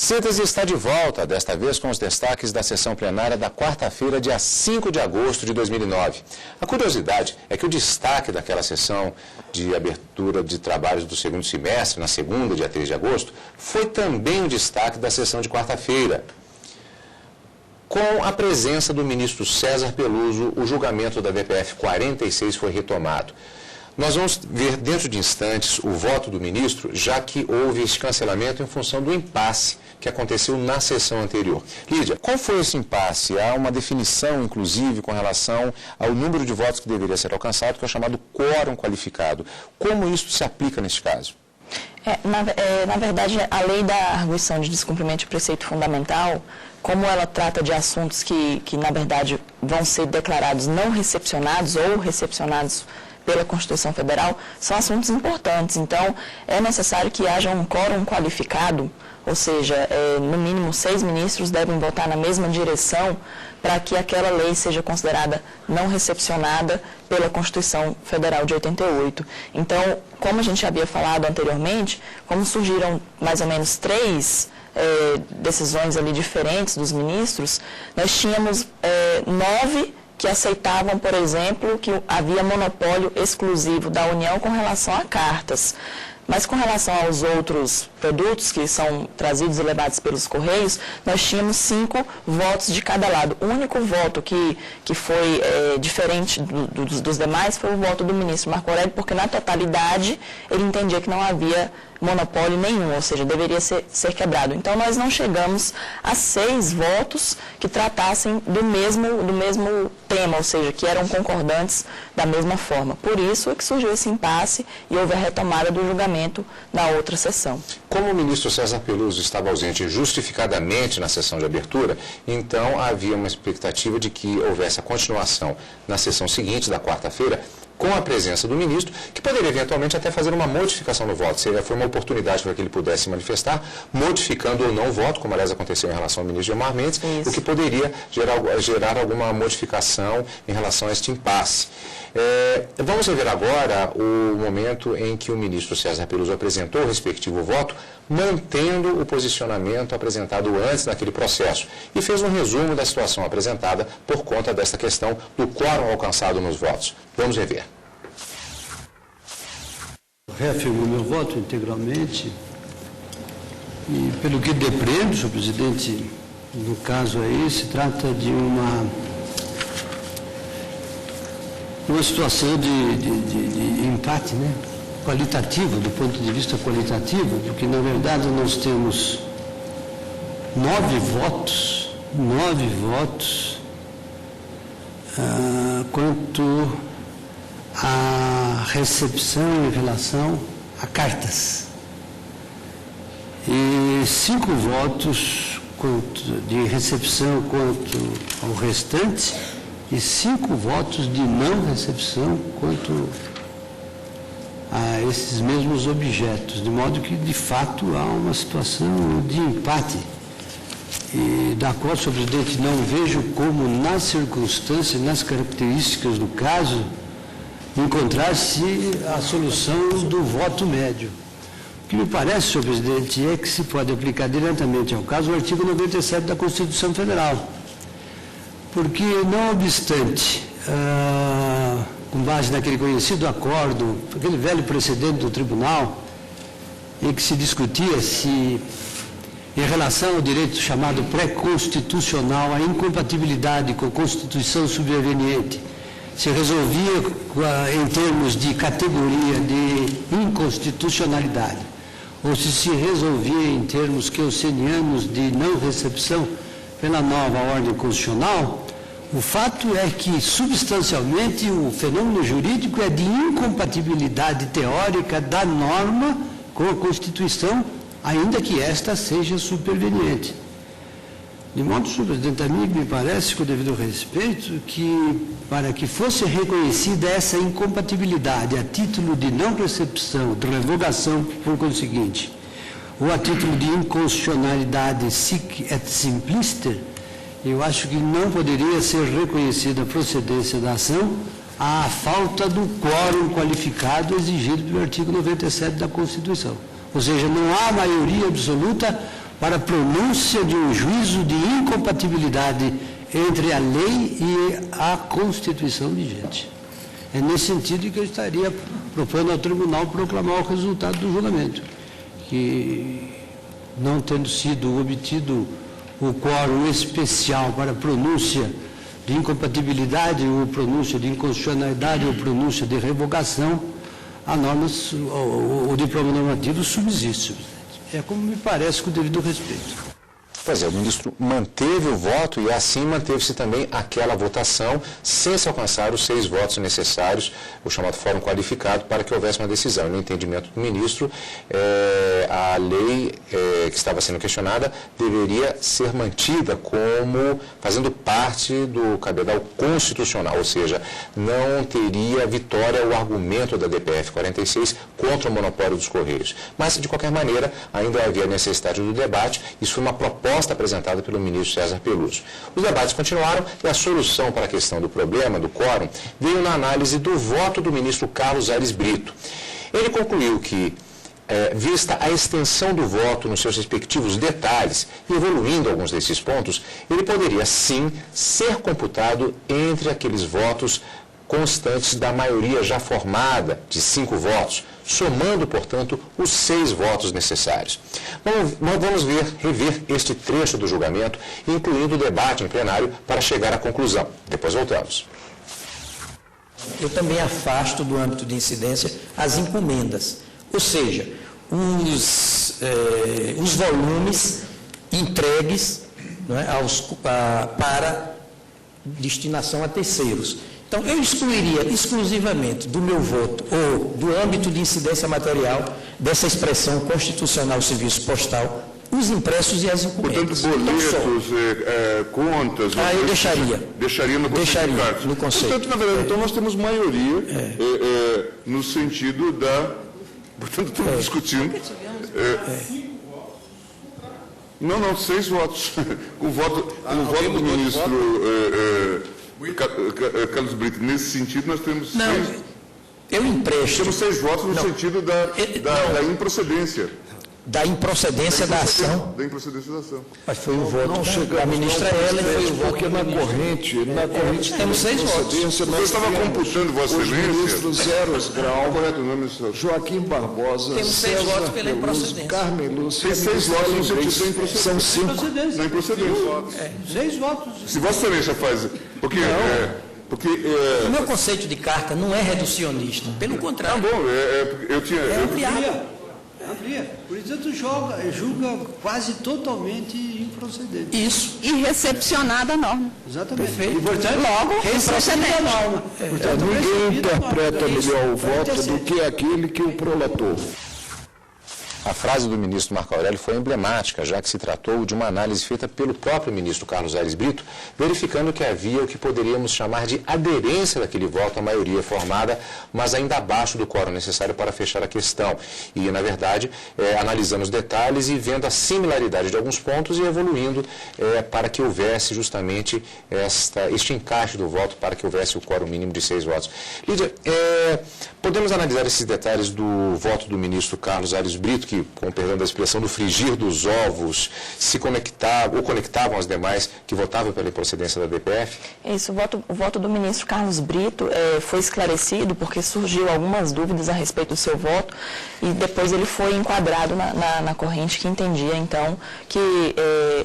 Síntese está de volta, desta vez com os destaques da sessão plenária da quarta-feira, dia 5 de agosto de 2009. A curiosidade é que o destaque daquela sessão de abertura de trabalhos do segundo semestre, na segunda, dia 3 de agosto, foi também o destaque da sessão de quarta-feira. Com a presença do ministro César Peluso, o julgamento da DPF 46 foi retomado. Nós vamos ver dentro de instantes o voto do ministro, já que houve esse cancelamento em função do impasse que aconteceu na sessão anterior. Lídia, qual foi esse impasse? Há uma definição, inclusive, com relação ao número de votos que deveria ser alcançado, que é o chamado quórum qualificado. Como isso se aplica neste caso? Na verdade, a lei da arguição de descumprimento de preceito fundamental, como ela trata de assuntos que na verdade, vão ser declarados não recepcionados ou recepcionados pela Constituição Federal, são assuntos importantes. Então, é necessário que haja um quórum qualificado, ou seja, no mínimo 6 ministros devem votar na mesma direção para que aquela lei seja considerada não recepcionada pela Constituição Federal de 88. Então, como a gente havia falado anteriormente, como surgiram mais ou menos 3 decisões ali diferentes dos ministros, nós tínhamos 9 que aceitavam, por exemplo, que havia monopólio exclusivo da União com relação a cartas. Mas com relação aos outros produtos que são trazidos e levados pelos Correios, nós tínhamos 5 votos de cada lado. O único voto que foi diferente dos demais foi o voto do ministro Marco Aurélio, porque na totalidade ele entendia que não havia monopólio nenhum, ou seja, deveria ser quebrado. Então, nós não chegamos a 6 votos que tratassem do mesmo tema, ou seja, que eram concordantes da mesma forma. Por isso é que surgiu esse impasse e houve a retomada do julgamento na outra sessão. Como o ministro César Peluso estava ausente justificadamente na sessão de abertura, então havia uma expectativa de que houvesse a continuação na sessão seguinte, da quarta-feira, com a presença do ministro, que poderia eventualmente até fazer uma modificação no voto. Foi uma oportunidade para que ele pudesse se manifestar, modificando ou não o voto, como aliás aconteceu em relação ao ministro Gilmar Mendes, o que poderia gerar alguma modificação em relação a este impasse. Vamos ver agora o momento em que o ministro César Peluso apresentou o respectivo voto, mantendo o posicionamento apresentado antes naquele processo, e fez um resumo da situação apresentada por conta dessa questão do quórum alcançado nos votos. Vamos rever. Reafirmo meu voto integralmente e, pelo que depreendo, senhor presidente, no caso aí, se trata de uma situação de empate, né? Qualitativo, do ponto de vista qualitativo, porque, na verdade, nós temos 9 votos quanto à recepção em relação a cartas. E 5 votos de recepção quanto ao restante e 5 votos de não recepção quanto a esses mesmos objetos, de modo que, de fato, há uma situação de empate, e da qual, senhor presidente, não vejo como, nas circunstâncias, nas características do caso, encontrar-se a solução do voto médio. O que me parece, senhor presidente, é que se pode aplicar diretamente ao caso o artigo 97 da Constituição Federal, porque, não obstante, com base naquele conhecido acordo, aquele velho precedente do tribunal, em que se discutia se, em relação ao direito chamado pré-constitucional, a incompatibilidade com a Constituição subveniente, se resolvia em termos de categoria de inconstitucionalidade, ou se resolvia em termos kelsenianos de não recepção pela nova ordem constitucional. O fato é que, substancialmente, o fenômeno jurídico é de incompatibilidade teórica da norma com a Constituição, ainda que esta seja superveniente. De modo, senhor presidente, a mim me parece, com o devido respeito, que para que fosse reconhecida essa incompatibilidade a título de não recepção, de revogação, por conseguinte, ou a título de inconstitucionalidade sic et simplister, eu acho que não poderia ser reconhecida a procedência da ação à falta do quórum qualificado exigido pelo artigo 97 da Constituição. Ou seja, não há maioria absoluta para a pronúncia de um juízo de incompatibilidade entre a lei e a Constituição vigente. É nesse sentido que eu estaria propondo ao tribunal proclamar o resultado do julgamento, que, não tendo sido obtido o quórum especial para a pronúncia de incompatibilidade, ou pronúncia de inconstitucionalidade, ou pronúncia de revogação, a norma, o diploma normativo subsiste. É como me parece, com o devido respeito. Pois é, o ministro manteve o voto e assim manteve-se também aquela votação sem se alcançar os 6 votos necessários, o chamado fórum qualificado, para que houvesse uma decisão. No entendimento do ministro, a lei que estava sendo questionada deveria ser mantida como fazendo parte do cabedal constitucional, ou seja, não teria vitória o argumento da DPF 46 contra o monopólio dos Correios. Mas, de qualquer maneira, ainda havia necessidade do debate. Isso foi uma proposta apresentada pelo ministro César Peluso. Os debates continuaram e a solução para a questão do problema do quórum veio na análise do voto do ministro Carlos Aires Brito. Ele concluiu que, vista a extensão do voto nos seus respectivos detalhes e evoluindo alguns desses pontos, ele poderia sim ser computado entre aqueles votos constantes da maioria já formada de 5 votos, somando, portanto, os 6 votos necessários. Vamos rever este trecho do julgamento, incluindo o debate em plenário, para chegar à conclusão. Depois voltamos. Eu também afasto do âmbito de incidência as encomendas, ou seja, os volumes entregues, não é, para destinação a terceiros. Então, eu excluiria exclusivamente do meu voto ou do âmbito de incidência material dessa expressão constitucional serviço postal os impressos e as encomendas. Portanto, boletos, contas... eu deixaria. Deixaria no conceito. No conceito. Portanto, na verdade, então nós temos maioria no sentido da... Portanto, estamos discutindo... Não, 6 votos. O voto do ministro... Carlos Brito, nesse sentido nós temos eu empresto. Temos 6 votos no sentido da improcedência. Da improcedência da ação. Da improcedência da ação. Mas foi o voto da ministra Ellen, foi o voto porque na corrente temos 6 votos. Você estava computando, Vossa Excelência? Os ministros Eros Grau, correto, o nome é Joaquim Barbosa, temos 6 votos pela improcedência. Carmen Lúcia. Tem 6 votos no sentido da improcedência. São 5. Na improcedência. 6 votos. Se Vossa Excelência faz... Porque o meu conceito de carta não é reducionista, pelo contrário. Eu tinha... Amplia. Por exemplo, julga quase totalmente improcedente. Isso. E recepcionada a norma. Exatamente. Perfeito. E, portanto, logo, improcedente a norma. Portanto, Ninguém interpreta melhor o voto do que aquele que o prolatou. A frase do ministro Marco Aurélio foi emblemática, já que se tratou de uma análise feita pelo próprio ministro Carlos Aires Brito, verificando que havia o que poderíamos chamar de aderência daquele voto à maioria formada, mas ainda abaixo do quórum necessário para fechar a questão. E, na verdade, analisando os detalhes e vendo a similaridade de alguns pontos e evoluindo para que houvesse justamente este encaixe do voto, para que houvesse o quórum mínimo de 6 votos. Lídia, podemos analisar esses detalhes do voto do ministro Carlos Aires Brito, que, com perdão da expressão, do frigir dos ovos, se conectavam aos demais que votavam pela improcedência da DPF? Isso, o voto do ministro Carlos Brito foi esclarecido porque surgiu algumas dúvidas a respeito do seu voto e depois ele foi enquadrado na corrente que entendia, então, que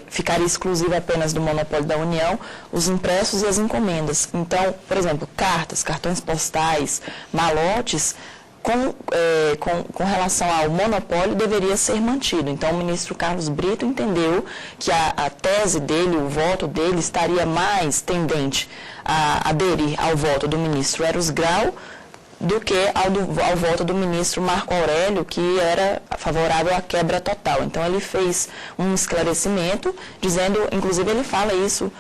ficaria exclusivo apenas do monopólio da União os impressos e as encomendas. Então, por exemplo, cartões postais, malotes, com relação ao monopólio, deveria ser mantido. Então, o ministro Carlos Brito entendeu que a tese dele, o voto dele, estaria mais tendente a aderir ao voto do ministro Eros Grau do que ao voto do ministro Marco Aurélio, que era favorável à quebra total. Então, ele fez um esclarecimento, dizendo, inclusive ele fala isso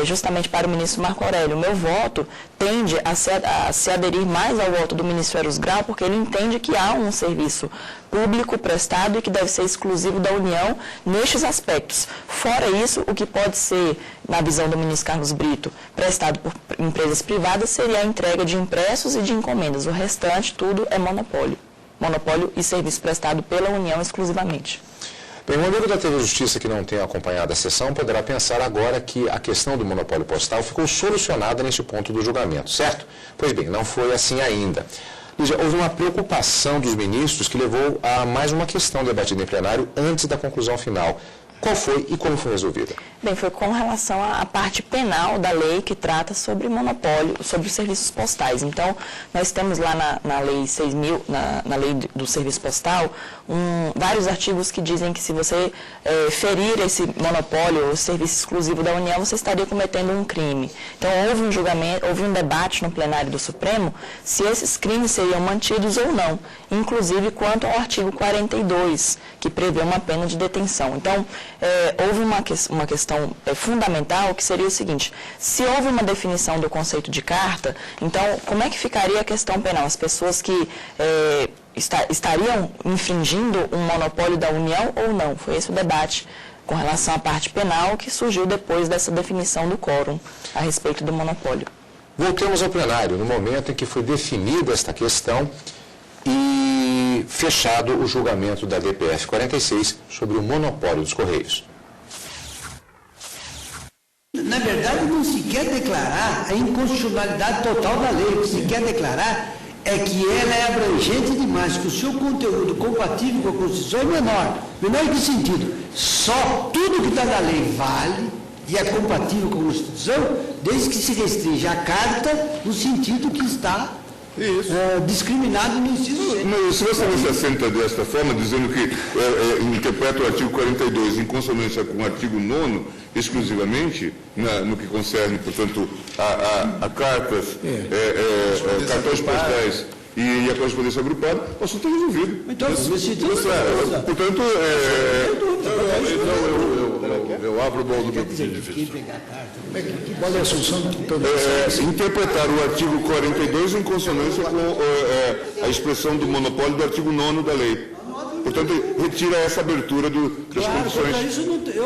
justamente para o ministro Marco Aurélio, o meu voto tende a se aderir mais ao voto do ministro Eros Grau, porque ele entende que há um serviço público prestado e que deve ser exclusivo da União nestes aspectos. Fora isso, o que pode ser, na visão do ministro Carlos Brito, prestado por empresas privadas, seria a entrega de impressos e de encomendas. O restante, tudo é monopólio. Monopólio e serviço prestado pela União exclusivamente. Bem, um amigo da TV Justiça que não tem acompanhado a sessão poderá pensar agora que a questão do monopólio postal ficou solucionada neste ponto do julgamento, certo? Pois bem, não foi assim ainda. Lígia, houve uma preocupação dos ministros que levou a mais uma questão debatida em plenário antes da conclusão final. Qual foi e como foi resolvida? Bem, foi com relação à parte penal da lei que trata sobre monopólio, sobre os serviços postais. Então, nós temos lá na Lei 6.000, na Lei do Serviço Postal, vários artigos que dizem que se você ferir esse monopólio ou serviço exclusivo da União, você estaria cometendo um crime. Então, houve um julgamento, houve um debate no plenário do Supremo se esses crimes seriam mantidos ou não, inclusive quanto ao artigo 42, que prevê uma pena de detenção. Então, houve uma questão fundamental que seria o seguinte: se houve uma definição do conceito de carta, então como é que ficaria a questão penal? As pessoas que estariam infringindo um monopólio da União ou não? Foi esse o debate com relação à parte penal que surgiu depois dessa definição do quórum a respeito do monopólio. Voltemos ao plenário, no momento em que foi definida esta questão e fechado o julgamento da DPF 46 sobre o monopólio dos Correios. Na verdade, não se quer declarar a inconstitucionalidade total da lei. O que se quer declarar é que ela é abrangente demais, que o seu conteúdo compatível com a Constituição é menor. Menor em que sentido? Só tudo que está na lei vale e é compatível com a Constituição, desde que se restrinja a carta no sentido que está discriminado no inciso 6. Mas se você não se assenta desta forma, dizendo que interpreta o artigo 42 em consonância com o artigo 9º, exclusivamente, no que concerne, portanto, a cartas, cartões postais e a correspondência agrupada, o assunto está resolvido. Então, portanto, eu abro mão do meu pedido. qual é a solução? interpretar o artigo 42 em consonância com a expressão do monopólio do artigo 9º da lei. Portanto, retira essa abertura das condições.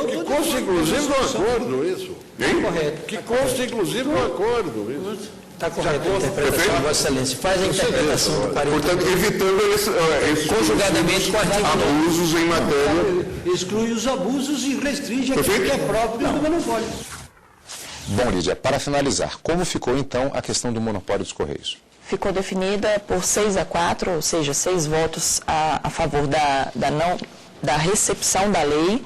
Que consta, inclusive, no acordo, isso. Hein? Correto. Que consta, inclusive, no acordo, isso. Está correto a interpretação, Vossa Excelência. Faz a interpretação do 42. Portanto, evitando esses Conjugadamente com o artigo 9. abusos em matéria. Exclui os abusos e restringe aquilo Perfeito. que é próprio do monopólio. Bom, Lídia, para finalizar, como ficou então a questão do monopólio dos Correios? Ficou definida por 6-4, ou seja, 6 votos a favor da recepção da lei,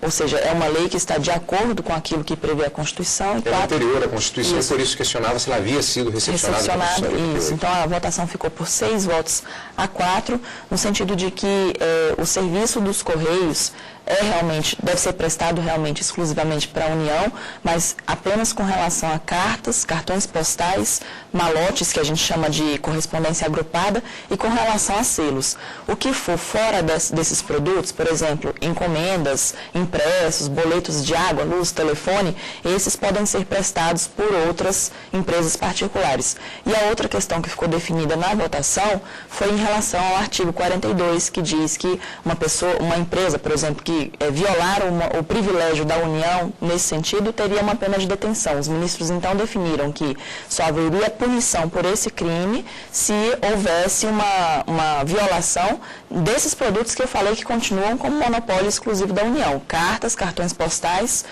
ou seja, é uma lei que está de acordo com aquilo que prevê a Constituição. E É anterior à Constituição, e por isso questionava se ela havia sido recepcionada. Isso. Então, a votação ficou por 6-4, no sentido de que o serviço dos Correios deve ser prestado realmente exclusivamente para a União, mas apenas com relação a cartas, cartões postais, malotes, que a gente chama de correspondência agrupada, e com relação a selos. O que for fora desses produtos, por exemplo, encomendas, impressos, boletos de água, luz, telefone, esses podem ser prestados por outras empresas particulares. E a outra questão que ficou definida na votação foi em relação ao artigo 42, que diz que uma empresa, por exemplo, que violar o privilégio da União, nesse sentido, teria uma pena de detenção. Os ministros, então, definiram que só haveria punição por esse crime se houvesse uma violação desses produtos que eu falei que continuam como monopólio exclusivo da União. Cartas, cartões postais,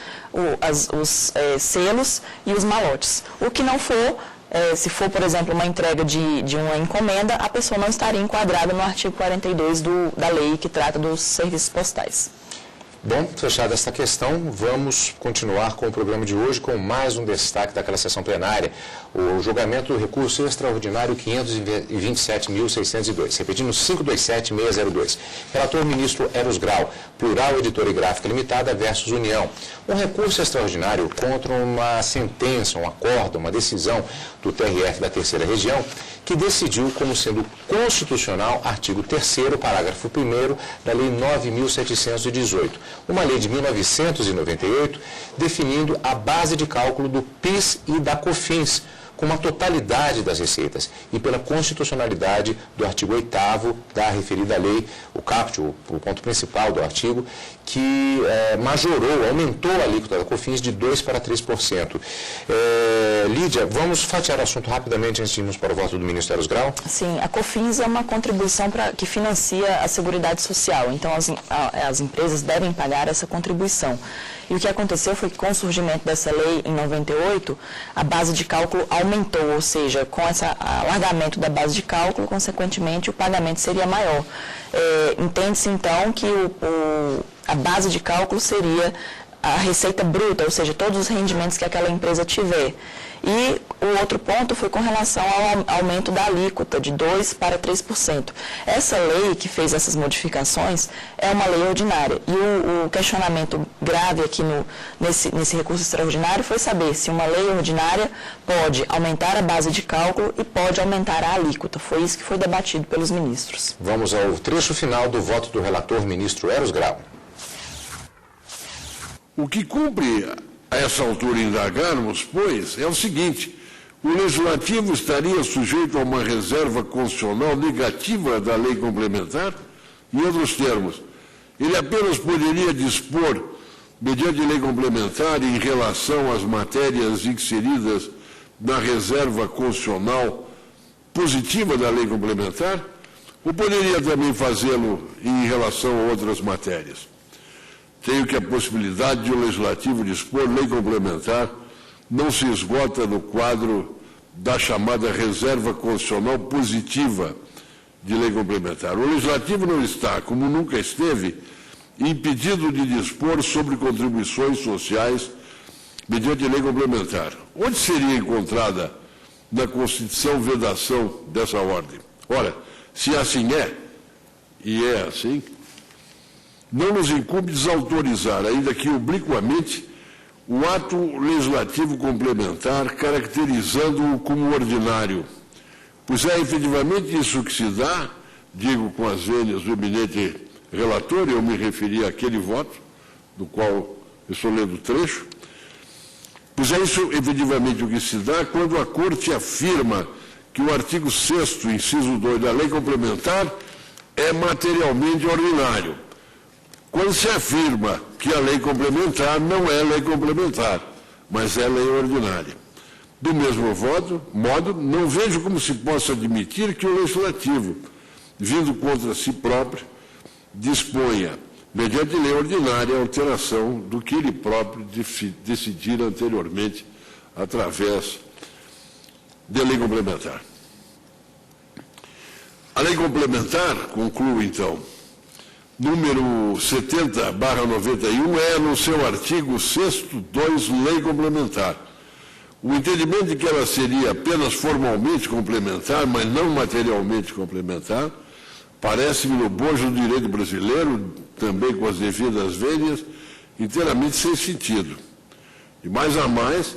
os selos e os malotes. O que não for, se for, por exemplo, uma entrega de uma encomenda, a pessoa não estaria enquadrada no artigo 42 da lei que trata dos serviços postais. Bom, fechada esta questão, vamos continuar com o programa de hoje com mais um destaque daquela sessão plenária, o julgamento do recurso extraordinário 527.602, repetindo 527.602. Relator ministro Eros Grau, Plural Editora e Gráfica Limitada versus União. Um recurso extraordinário contra uma sentença, um acordo, uma decisão do TRF da Terceira Região, que decidiu como sendo constitucional artigo 3º, parágrafo 1º da Lei 9.718, uma lei de 1998, definindo a base de cálculo do PIS e da COFINS, como a totalidade das receitas e pela constitucionalidade do artigo 8º da referida lei, o caput, o ponto principal do artigo, que aumentou a alíquota da COFINS de 2% para 3%. Lídia, vamos fatiar o assunto rapidamente antes de irmos para o voto do ministro Eros Grau? Sim, a COFINS é uma contribuição que financia a Seguridade Social, então as empresas devem pagar essa contribuição. E o que aconteceu foi que com o surgimento dessa lei em 98, a base de cálculo aumentou, ou seja, com esse alargamento da base de cálculo, consequentemente o pagamento seria maior. Entende-se então que a base de cálculo seria a receita bruta, ou seja, todos os rendimentos que aquela empresa tiver. E o outro ponto foi com relação ao aumento da alíquota de 2% para 3%. Essa lei que fez essas modificações é uma lei ordinária. E o questionamento grave aqui nesse recurso extraordinário foi saber se uma lei ordinária pode aumentar a base de cálculo e pode aumentar a alíquota. Foi isso que foi debatido pelos ministros. Vamos ao trecho final do voto do relator, ministro Eros Grau. O que cumpre a essa altura indagarmos, pois, é o seguinte: o Legislativo estaria sujeito a uma reserva constitucional negativa da lei complementar? Em outros termos, ele apenas poderia dispor, mediante lei complementar, em relação às matérias inseridas na reserva constitucional positiva da lei complementar? Ou poderia também fazê-lo em relação a outras matérias? Tenho que a possibilidade de o Legislativo dispor lei complementar não se esgota no quadro da chamada reserva constitucional positiva de lei complementar. O Legislativo não está, como nunca esteve, impedido de dispor sobre contribuições sociais mediante lei complementar. Onde seria encontrada na Constituição vedação dessa ordem? Ora, se assim é, e é assim, não nos incumbe desautorizar, ainda que obliquamente, o ato legislativo complementar, caracterizando-o como ordinário. Pois é efetivamente isso que se dá, digo com as vênias do eminente relator, eu me referi àquele voto, do qual eu estou lendo o trecho, pois é isso efetivamente o que se dá quando a Corte afirma que o artigo 6º, inciso 2 da lei complementar é materialmente ordinário. Quando se afirma que a lei complementar não é lei complementar, mas é lei ordinária. Do mesmo modo, não vejo como se possa admitir que o Legislativo, vindo contra si próprio, disponha, mediante lei ordinária, a alteração do que ele próprio decidira anteriormente através de lei complementar. A lei complementar, concluo então, número 70/91, é, no seu artigo 6º, 2, lei complementar. O entendimento de que ela seria apenas formalmente complementar, mas não materialmente complementar, parece-me no bojo do direito brasileiro, também com as devidas vênias, inteiramente sem sentido. E mais a mais,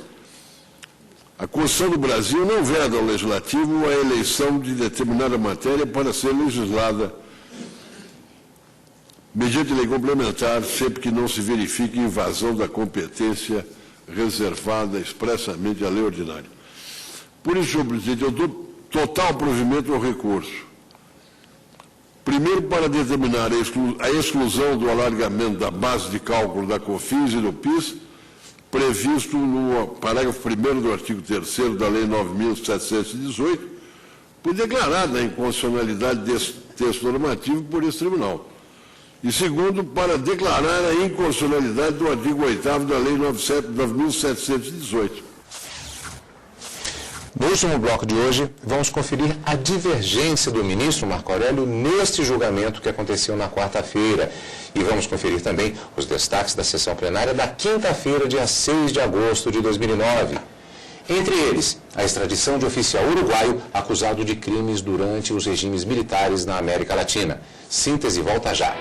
a Constituição do Brasil não veda ao Legislativo a eleição de determinada matéria para ser legislada mediante lei complementar, sempre que não se verifique invasão da competência reservada expressamente à lei ordinária. Por isso, senhor presidente, eu dou total provimento ao recurso. Primeiro, para determinar a exclusão do alargamento da base de cálculo da COFINS e do PIS, previsto no parágrafo 1º do artigo 3º da Lei 9.718, por declarada a inconstitucionalidade desse texto normativo por esse tribunal. E segundo, para declarar a inconstitucionalidade do artigo 8º da Lei 9.718. No último bloco de hoje, vamos conferir a divergência do ministro Marco Aurélio neste julgamento que aconteceu na quarta-feira. E vamos conferir também os destaques da sessão plenária da quinta-feira, dia 6 de agosto de 2009. Entre eles, a extradição de oficial uruguaio acusado de crimes durante os regimes militares na América Latina. Síntese volta já.